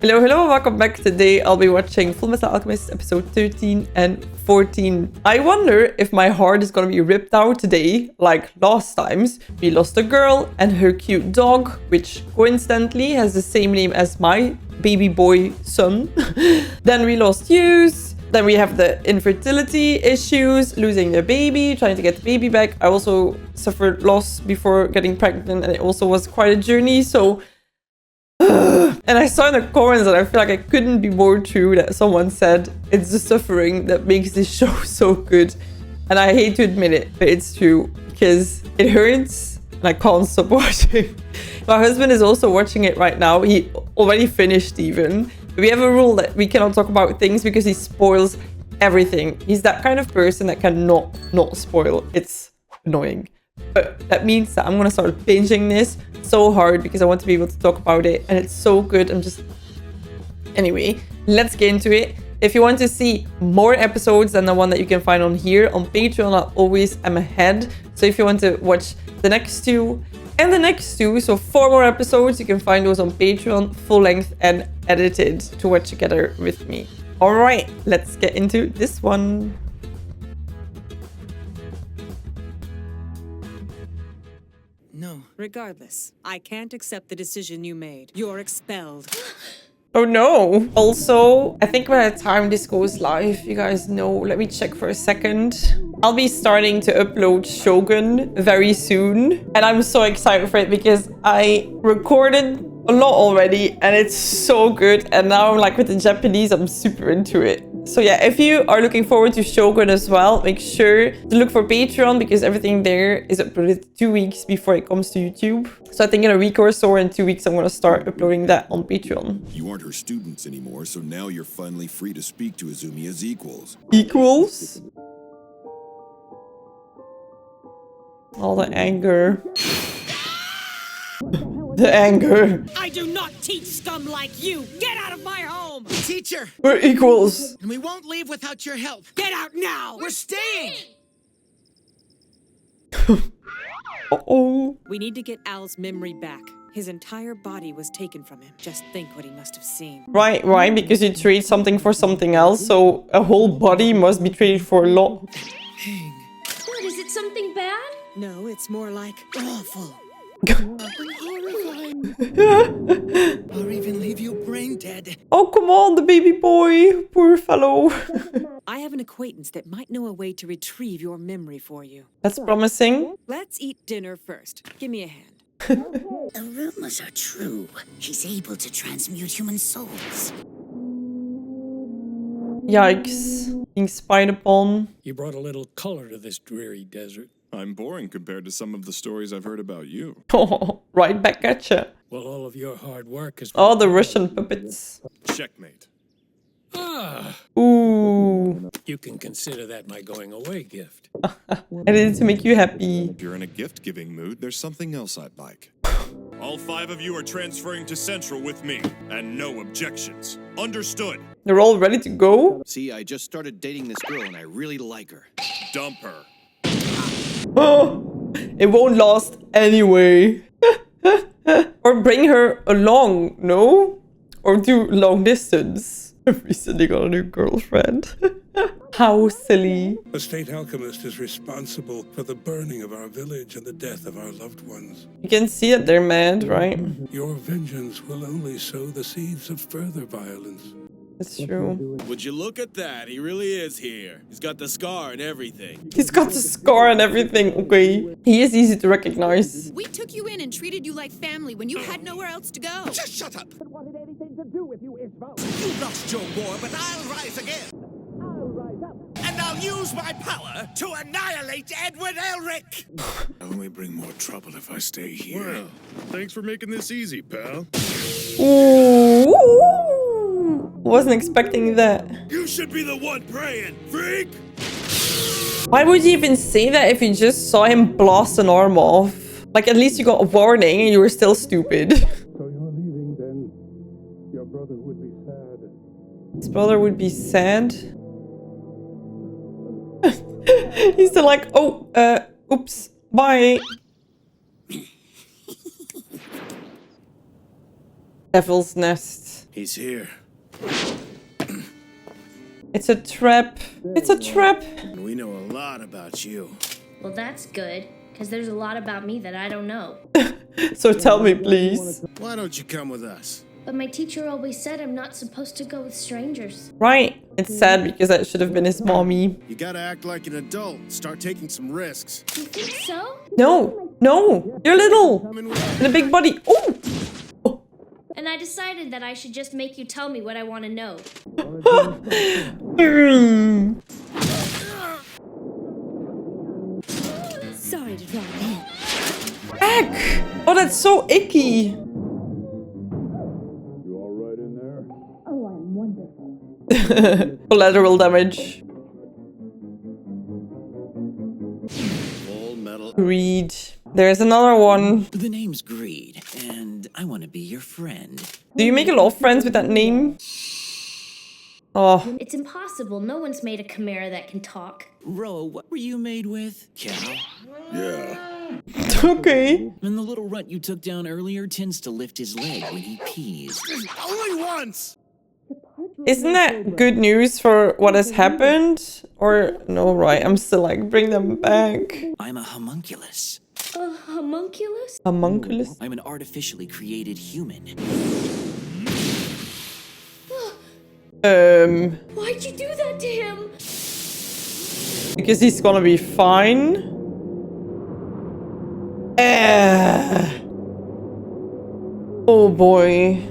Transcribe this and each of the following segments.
Hello, welcome back. Today I'll be watching Fullmetal Alchemist episode 13 and 14. I wonder if my heart is gonna be ripped out today, like last times. We lost a girl and her cute dog, which coincidentally has the same name as my baby boy son. Then we lost Hughes. Then we have the infertility issues, losing the baby, trying to get the baby back. I also suffered loss before getting pregnant, and it also was quite a journey, so... And I saw in the comments that I feel like I couldn't be more true that someone said it's the suffering that makes this show so good. And I hate to admit it, but it's true because it hurts and I can't stop watching. My husband is also watching it right now. He already finished even. We have a rule that we cannot talk about things because he spoils everything. He's that kind of person that cannot not spoil. It's annoying. But that means that I'm gonna start binging this so hard because I want to be able to talk about it, and it's so good. Anyway, let's get into it. If you want to see more episodes than the one that you can find on here, on Patreon I always am ahead. So if you want to watch the next two and the next two, so 4 more episodes, you can find those on Patreon, full length and edited, to watch together with me. All right, let's get into this one. No. Regardless, I can't accept the decision you made. You're expelled. Oh no. Also, I think by the time this goes live, you guys know, let me check for a second. I'll be starting to upload Shogun very soon. And I'm so excited for it because I recorded a lot already and it's so good. And now like with the Japanese, I'm super into it. So yeah, if you are looking forward to Shogun as well, make sure to look for Patreon because everything there is uploaded 2 weeks before it comes to YouTube. So I think in a week or so, or in 2 weeks, I'm going to start uploading that on Patreon. You aren't her students anymore, so now you're finally free to speak to Izumi as equals. Equals? All the anger. The anger. I do not teach scum like you! Get out of my home! Teacher! We're equals. And we won't leave without your help. Get out now! We're staying! Uh-oh. We need to get Al's memory back. His entire body was taken from him. Just think what he must have seen. Right, because you trade something for something else, so a whole body must be traded for a lot. What, is it something bad? No, it's more like awful. Horrifying. Or even leave you brain dead. Oh, come on, the baby boy. Poor fellow. I have an acquaintance that might know a way to retrieve your memory for you. That's promising. Let's eat dinner first. Give me a hand. The rumors are true. He's able to transmute human souls. Yikes. Being spied upon. You brought a little color to this dreary desert. I'm boring compared to some of the stories I've heard about you. Oh, right back at you. Well, all of your hard work is... Oh, the Russian puppets. Checkmate. Ah! Ooh. You can consider that my going away gift. I did it to make you happy. If you're in a gift-giving mood, there's something else I'd like. All 5 of you are transferring to Central with me, and no objections. Understood? They're all ready to go. See, I just started dating this girl and I really like her. Dump her. Oh, it won't last anyway. Or bring her along, no? Or do long distance. I've recently got a new girlfriend. How silly. The state alchemist is responsible for the burning of our village and the death of our loved ones. You can see that they're mad, right? Your vengeance will only sow the seeds of further violence. That's true. Would you look at that? He really is here. He's got the scar and everything. He's got the scar and everything, okay? He is easy to recognize. We took you in and treated you like family when you had nowhere else to go. Just shut up! It wanted anything to do with you, You lost your war, but I'll rise again. I'll rise up. And I'll use my power to annihilate Edward Elric! I'll only bring more trouble if I stay here. Well, thanks for making this easy, pal. Ooh. Wasn't expecting that. You should be the one praying, freak! Why would you even say that if you just saw him blast an arm off? Like, at least you got a warning and you were still stupid. So you're leaving then? Your brother would be sad. His brother would be sad. He's still like, oh, oops, bye. Devil's Nest. He's here. It's a trap. It's a trap. We know a lot about you. Well, that's good, because there's a lot about me that I don't know. So tell me, please. Why don't you come with us? But my teacher always said I'm not supposed to go with strangers. Right. It's sad because that should have been his mommy. You gotta act like an adult. Start taking some risks. You think so? No. No. You're little. Coming with And a big body. Oh. And I decided that I should just make you tell me what I want to know. Sorry to drop in. Heck. Oh, that's so icky. Collateral damage. Fullmetal. Greed. There's another one. The name's Greed, and I want to be your friend. Do you make a lot of friends with that name? Oh. It's impossible. No one's made a chimera that can talk. Ro, what were you made with? Cow? Yeah. Okay. And the little runt you took down earlier tends to lift his leg when he pees. Only once! Isn't that good news for what has happened? Or no, right? I'm still like, bring them back. I'm a homunculus. A homunculus? Homunculus? I'm an artificially created human. Why'd you do that to him? Because he's gonna be fine. Oh boy.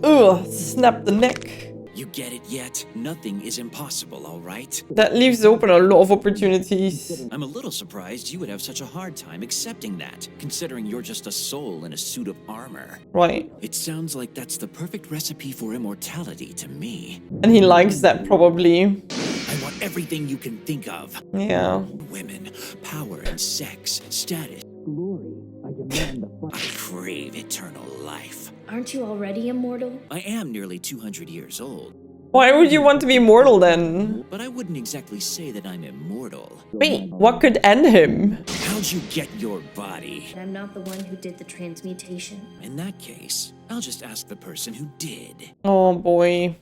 Ugh, snap the neck. You get it yet? Nothing is impossible, all right? That leaves open a lot of opportunities. I'm a little surprised you would have such a hard time accepting that, considering you're just a soul in a suit of armor. Right. It sounds like that's the perfect recipe for immortality to me. And he likes that probably. I want everything you can think of. Yeah. Women, power and sex, status, glory. I crave eternal life. Aren't you already immortal? I am nearly 200 years old. Why would you want to be immortal then? But I wouldn't exactly say that I'm immortal. Wait, what could end him? How'd you get your body? I'm not the one who did the transmutation. In that case, I'll just ask the person who did. Oh boy.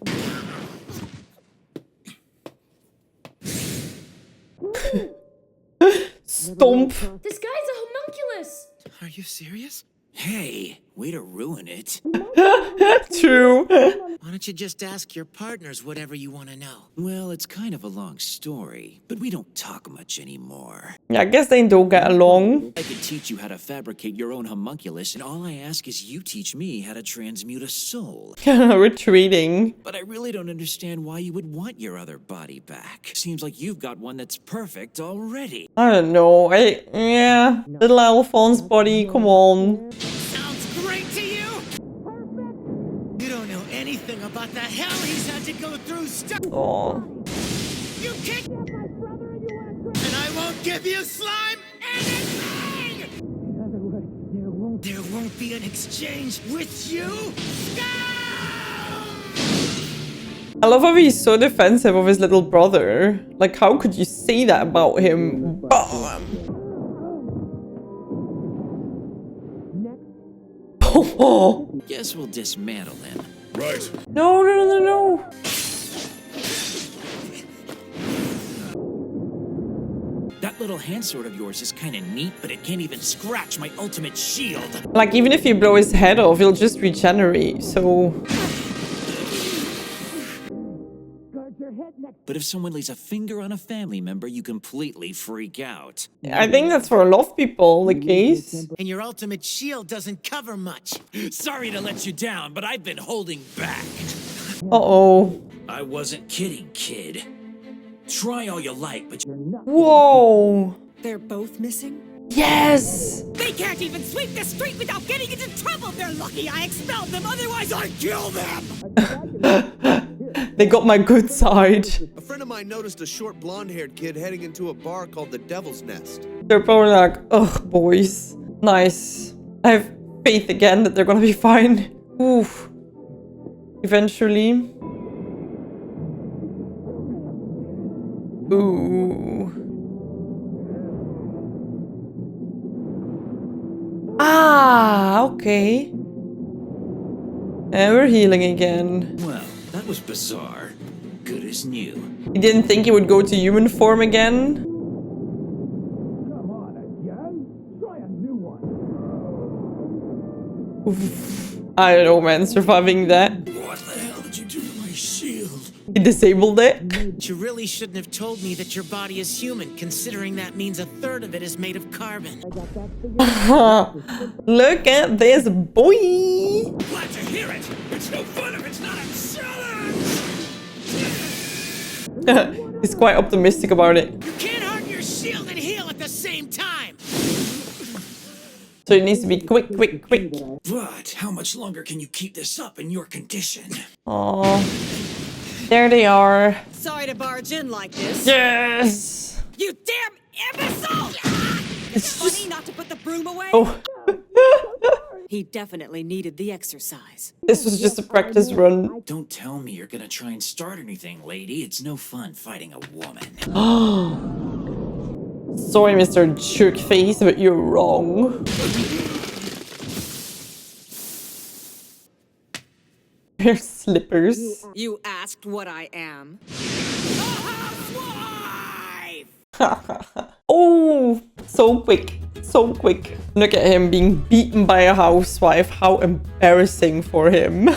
Stomp. This guy's a homunculus! Are you serious? Hey, way to ruin it. True. Why don't you just ask your partners whatever you want to know? Well, it's kind of a long story, but we don't talk much anymore. Yeah, I guess they don't get along. I could teach you how to fabricate your own homunculus, and all I ask is you teach me how to transmute a soul. Retreating. But I really don't understand why you would want your other body back. Seems like you've got one that's perfect already. I don't know. Yeah. Little Alphonse body, come on. Sounds great to you? Perfect! You don't know anything about the hell he's had to go through stuff. Oh. You kicked my brother and you want to... And I won't give you slime anything! In other words, there won't be an exchange with you? I love how he's so defensive of his little brother. Like, how could you say that about him? Oh. Guess we'll dismantle him. Right. No, no, no, no, no. That little hand sword of yours is kind of neat, but it can't even scratch my ultimate shield. Like, even if you blow his head off, he'll just regenerate, so... But if someone lays a finger on a family member, you completely freak out. I think that's for a lot of people the case. And your ultimate shield doesn't cover much. Sorry to let you down, but I've been holding back. Uh-oh. I wasn't kidding, kid. Try all you like, but you're not. Whoa. They're both missing? Yes. They can't even sweep the street without getting into trouble. They're lucky I expelled them, otherwise I'd kill them. They got my good side. A friend of mine noticed a short blonde-haired kid heading into a bar called the Devil's Nest. They're probably like, ugh, boys. Nice. I have faith again that they're gonna be fine. Oof. Eventually. Ooh. Ah, okay. And we're healing again. Well, that was bizarre. Good as new. He didn't think he would go to human form again. Come on again? Try a new one. Oof. I don't know, man. Surviving that. What the hell did you do to my shield? He disabled it. You really shouldn't have told me that your body is human, considering that means a third of it is made of carbon. Look at this boy. Glad to hear it. It's no fun if it's not a challenge. He's quite optimistic about it. You can't harden your shield and heal at the same time. So it needs to be quick, quick, quick. But how much longer can you keep this up in your condition? Oh, there they are. Sorry to barge in like this. Yes. You damn imbecile! It's funny not to put the broom away. Oh. He definitely needed the exercise. This was just a practice run. Don't tell me you're gonna try and start anything, lady. It's no fun fighting a woman. Sorry, Mr. Jerkface, but you're wrong. Your slippers. You asked what I am. Oh, so quick. So quick. Look at him being beaten by a housewife. How embarrassing for him.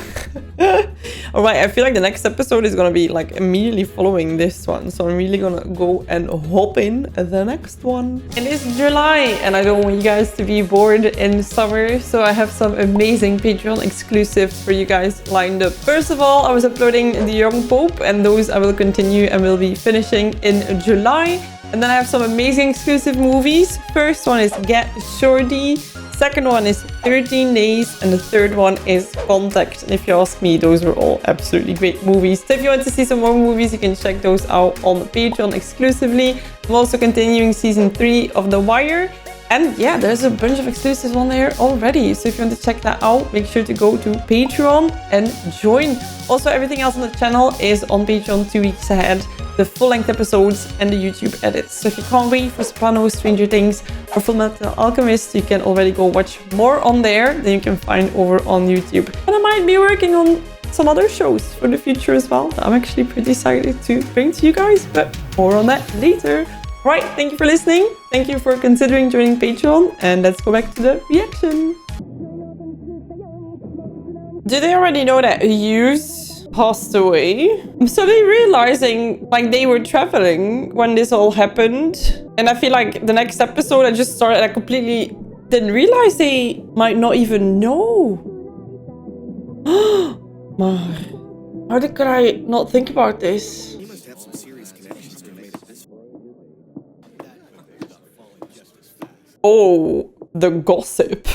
Alright, I feel like the next episode is gonna be like immediately following this one. So I'm really gonna go and hop in the next one. It is July and I don't want you guys to be bored in summer. So I have some amazing Patreon exclusives for you guys lined up. First of all, I was uploading the Young Pope and those I will continue and will be finishing in July. And then I have some amazing exclusive movies. First one is Get Shorty. Second one is 13 Days. And the third one is Contact. And if you ask me, those were all absolutely great movies. So if you want to see some more movies, you can check those out on Patreon exclusively. I'm also continuing season 3 of The Wire. And yeah, there's a bunch of exclusives on there already. So if you want to check that out, make sure to go to Patreon and join. Also, everything else on the channel is on Patreon 2 weeks ahead. The full-length episodes and the YouTube edits. So if you can't wait for Sopranos, Stranger Things, or Fullmetal Alchemist, you can already go watch more on there than you can find over on YouTube. And I might be working on some other shows for the future as well that I'm actually pretty excited to bring to you guys, but more on that later. Right, thank you for listening. Thank you for considering joining Patreon, and let's go back to the reaction. Do they already know that Hughes passed away? I'm suddenly realizing like they were traveling when this all happened. And I feel like the next episode I just started, I completely didn't realize they might not even know. Maar, how could I not think about this? You must have some serious connections to make it this far. Oh, the gossip.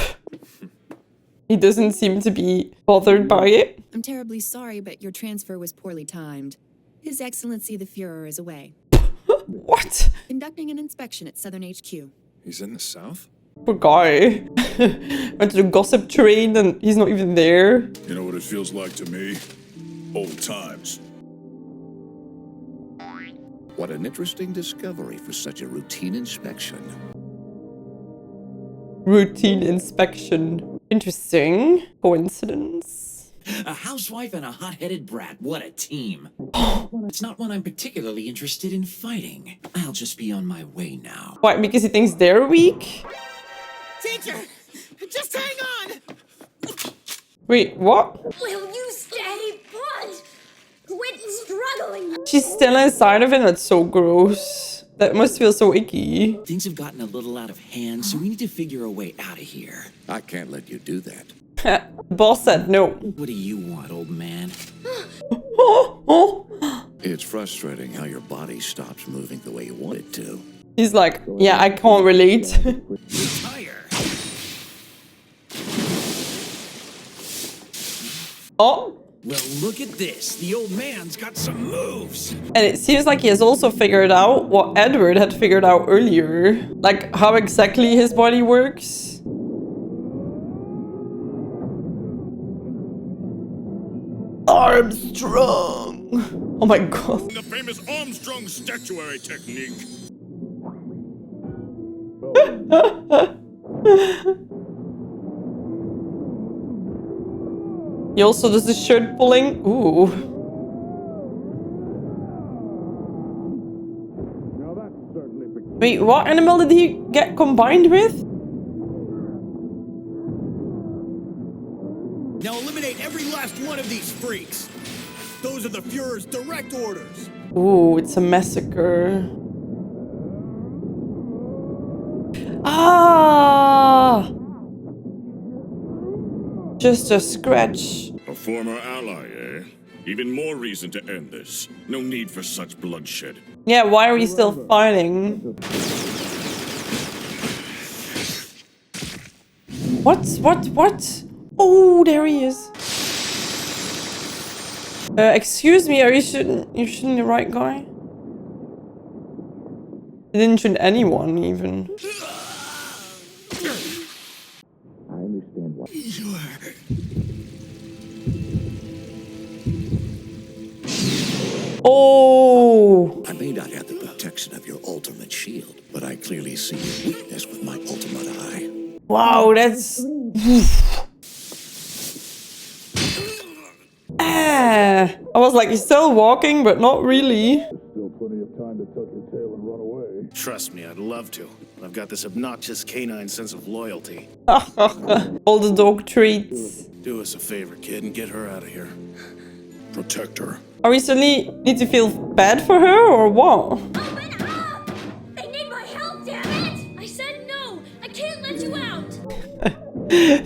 He doesn't seem to be bothered by it. I'm terribly sorry, but your transfer was poorly timed. His Excellency the Fuhrer is away. What? Conducting an inspection at Southern HQ. He's in the south? Poor guy. Went to the gossip train and he's not even there. You know what it feels like to me? Old times. What an interesting discovery for such a routine inspection. Routine inspection. Interesting. Coincidence. A housewife and a hot-headed brat. What a team. It's not one I'm particularly interested in fighting. I'll just be on my way now. Why? Because he thinks they're weak? Teacher, just hang on. Wait, what? Will you stay put? Quit struggling. She's still inside of him? That's so gross. That must feel so icky. Things have gotten a little out of hand, so we need to figure a way out of here. I can't let you do that. Boss said no. What do you want, old man? It's frustrating how your body stops moving the way you want it to. He's like, yeah, I can't relate. Retire. Oh. Well, look at this. The old man's got some moves. And it seems like he has also figured out what Edward had figured out earlier. Like how exactly his body works. Armstrong. Oh my god. The famous Armstrong statuary technique. He also does the shirt pulling. Ooh. Wait, what animal did he get combined with? Now eliminate every last one of these freaks. Those are the Fuhrer's direct orders. Ooh, it's a massacre. Ah! Just a scratch. A former ally, eh? Even more reason to end this. No need for such bloodshed. Yeah, why are we still fighting? What? Oh, there he is. Excuse me, you shouldn't the right guy? He didn't shoot anyone, even. I understand why. Oh! I may not have the protection of your ultimate shield, but I clearly see your weakness with my ultimate eye. Wow, that's... I was like, he's still walking, but not really. Still plenty of time to tuck your tail and run away. Trust me, I'd love to. I've got this obnoxious canine sense of loyalty. All the dog treats. Do us a favor, kid, and get her out of here. Protect her. Are we suddenly need to feel bad for her, or what? Open up! They need my help, damn it! I said no! I can't let you out!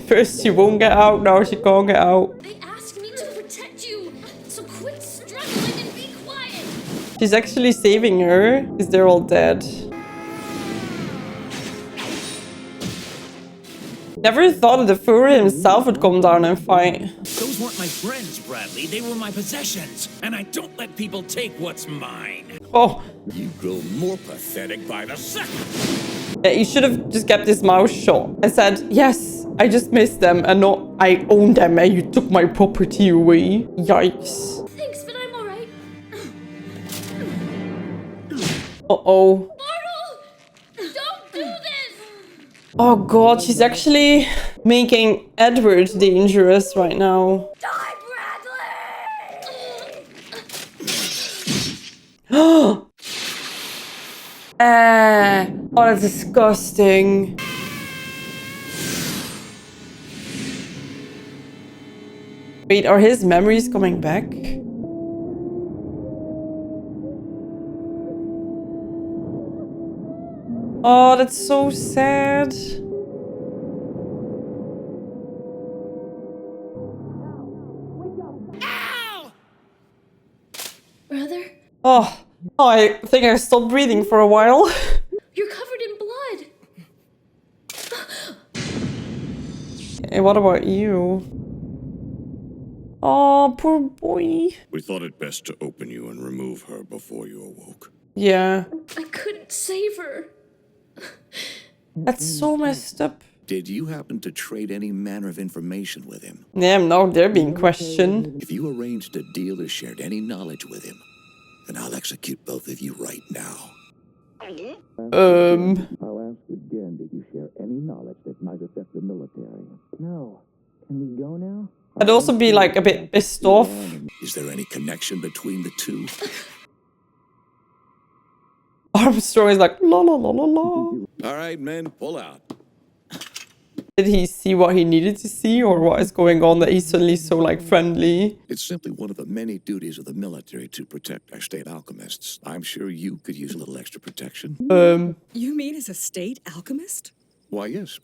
First she won't get out, now she can't get out. They asked me to protect you, so quit struggling and be quiet! She's actually saving her, because they're all dead. Never thought that the Fuhrer himself would come down and fight. Those weren't my friends, Bradley. They were my possessions. And I don't let people take what's mine. Oh. You grow more pathetic by the second. Yeah, he should have just kept his mouth shut and said, yes, I just missed them and not, I own them and you took my property away. Yikes. Thanks, but I'm alright. Uh-oh. Mortal! Don't do this! Oh god, she's actually making Edward dangerous right now. Die, Bradley! Oh, that's disgusting. Wait, are his memories coming back? Oh, that's so sad. Brother? Oh, I think I stopped breathing for a while. You're covered in blood. Hey, what about you? Oh, poor boy. We thought it best to open you and remove her before you awoke. Yeah. I couldn't save her. That's so messed up. Did you happen to trade any manner of information with him? Damn, now they're being questioned. If you arranged a deal or shared any knowledge with him, then I'll execute both of you right now. I'll ask again, did you share any knowledge that might affect the military? No. Can we go now? I'd also be like a bit pissed off. Is there any connection between the two? Armstrong is like, la la la la la. All right, men, pull out. Did he see what he needed to see, or what is going on that he's suddenly so like friendly? It's simply one of the many duties of the military to protect our state alchemists. I'm sure you could use a little extra protection. You mean as a state alchemist? Why, yes.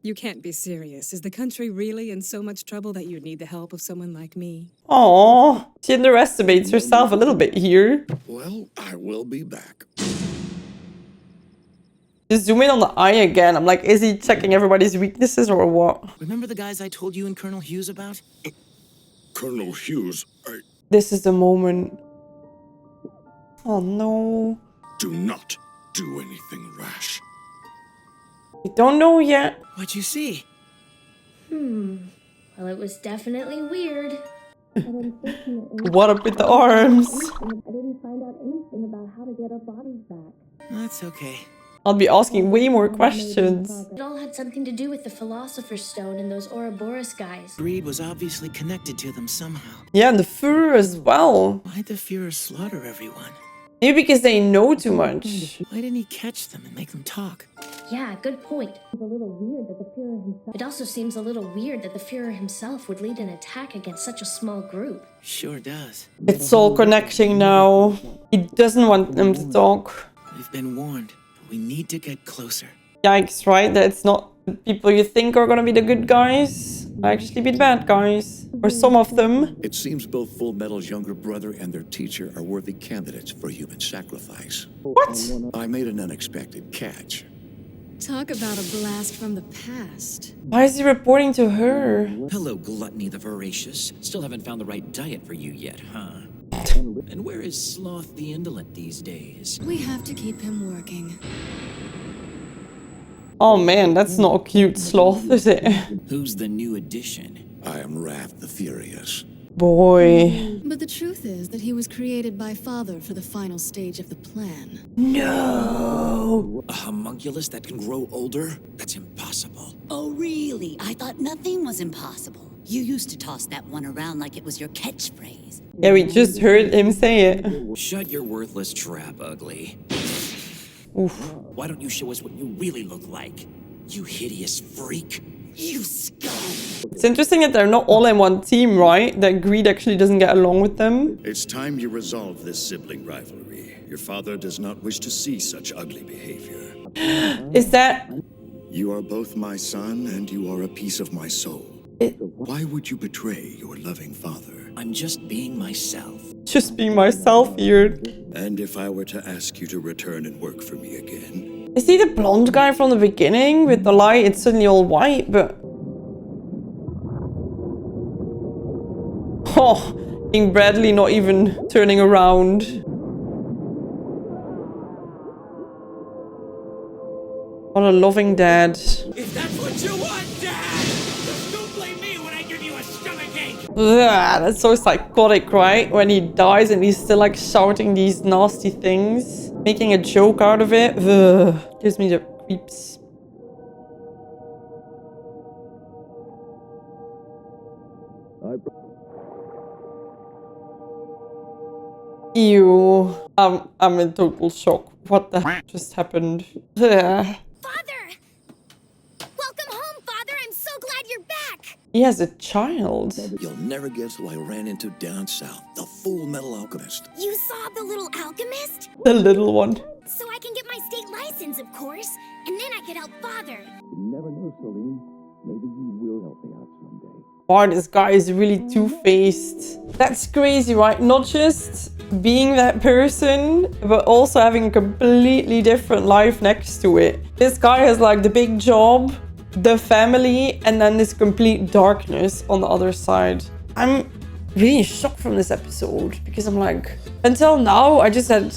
You can't be serious. Is the country really in so much trouble that you'd need the help of someone like me? Aww, she underestimates herself a little bit here. Well, I will be back. Just zoom in on the eye again. I'm like, is he checking everybody's weaknesses or what? Remember the guys I told you and Colonel Hughes about? Colonel Hughes, This is the moment. Oh no. do not do anything rash. We don't know yet. What'd you see? Well, it was definitely weird. What up with the arms? I didn't find out anything about how to get our bodies back. That's okay. I'll be asking way more questions. It all had something to do with the Philosopher's Stone and those Ouroboros guys. Greed was obviously connected to them somehow. Yeah, and the Fuhrer as well. Why'd the Fuhrer slaughter everyone? Maybe because they know too much. Why didn't he catch them and make them talk? Yeah, good point. It's a little weird that the Fuhrer himself... It also seems a little weird that the Fuhrer himself would lead an attack against such a small group. Sure does. It's all connecting now. He doesn't want them to talk. We've been warned. We need to get closer. Yikes, right? That it's not the people you think are gonna be the good guys. Actually be the bad guys. Or some of them. It seems both Fullmetal's younger brother and their teacher are worthy candidates for human sacrifice. What? I made an unexpected catch. Talk about a blast from the past. Why is he reporting to her? Hello, Gluttony the Voracious. Still haven't found the right diet for you yet, huh? And where is Sloth the Indolent these days? We have to keep him working. Oh man, that's not a cute sloth, is it? Who's the new addition? I am Wrath the Furious. Boy. But the truth is that he was created by Father for the final stage of the plan. No! A homunculus that can grow older? That's impossible. Oh, really? I thought nothing was impossible. You used to toss that one around like it was your catchphrase. Yeah, we just heard him say it. Shut your worthless trap, ugly. Oof. Why don't you show us what you really look like? You hideous freak. You scum! It's interesting that they're not all in one team, right? That Greed actually doesn't get along with them. It's time you resolve this sibling rivalry. Your father does not wish to see such ugly behavior. Is that... You are both my son and you are a piece of my soul. Why would you betray your loving father? I'm just being myself. Just being myself here. And if I were to ask you to return and work for me again? Is he the blonde guy from the beginning? With the light, it's suddenly all white, but... Oh, King Bradley not even turning around. What a loving dad. If that's what you want, Dad! Just don't blame me when I give you a stomachache! Ugh, that's so psychotic, right? When he dies and he's still like shouting these nasty things. Making a joke out of it. Ugh, gives me the creeps. Ew. I'm in total shock. What the heck just happened? Ugh. Father! Welcome home, Father! I'm so glad you're back! He has a child. You'll never guess who I ran into down south. The Fullmetal Alchemist. You saw the little alchemist? The little one. So I can get my state license, of course. And then I can help Father. You never know, Celine. Maybe you will help me out someday. Wow, this guy is really two-faced. That's crazy, right? Not just being that person, but also having a completely different life next to it. This guy has like the big job, the family, and then this complete darkness on the other side. I'm really shocked from this episode because I'm like, until now, I just had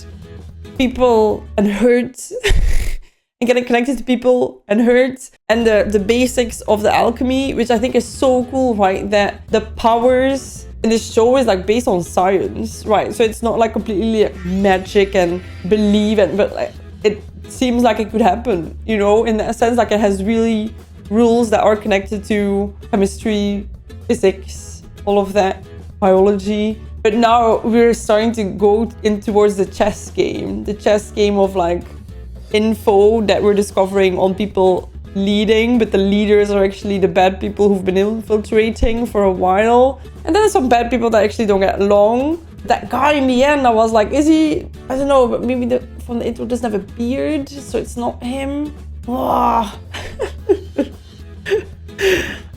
people and hurt and getting connected to people and hurt and the basics of the alchemy, which I think is so cool, right? That the powers in this show is like based on science, right? So it's not like completely like magic and believe, and but like it seems like it could happen, you know, in that sense. Like it has really rules that are connected to chemistry, physics, all of that, biology. But now we're starting to go in towards the chess game of like info that we're discovering on people leading, but the leaders are actually the bad people who've been infiltrating for a while. And then there's some bad people that actually don't get along. That guy in the end, I was like, is he? I don't know, but maybe from the intro doesn't have a beard, so it's not him. Oh.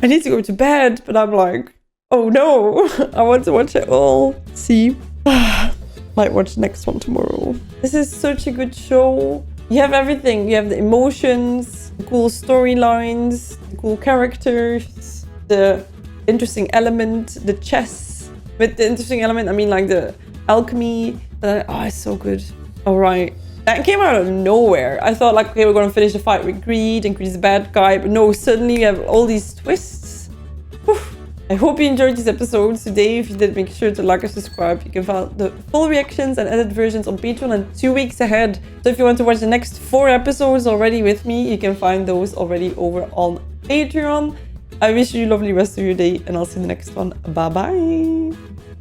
I need to go to bed, but I'm like, oh no, I want to watch it all. See? Might watch the next one tomorrow. This is such a good show. You have everything. You have the emotions, the cool storylines, the cool characters, the interesting element, the chess. With the interesting element, I mean like the alchemy. Oh, it's so good. All right. That came out of nowhere. I thought like, okay, we're going to finish the fight with Greed and Greed's the bad guy. But no, suddenly you have all these twists. Whew. I hope you enjoyed this episode today. If you did, make sure to like and subscribe. You can find the full reactions and edited versions on Patreon and 2 weeks ahead. So if you want to watch the next 4 episodes already with me, you can find those already over on Patreon. I wish you a lovely rest of your day and I'll see you in the next one. Bye bye.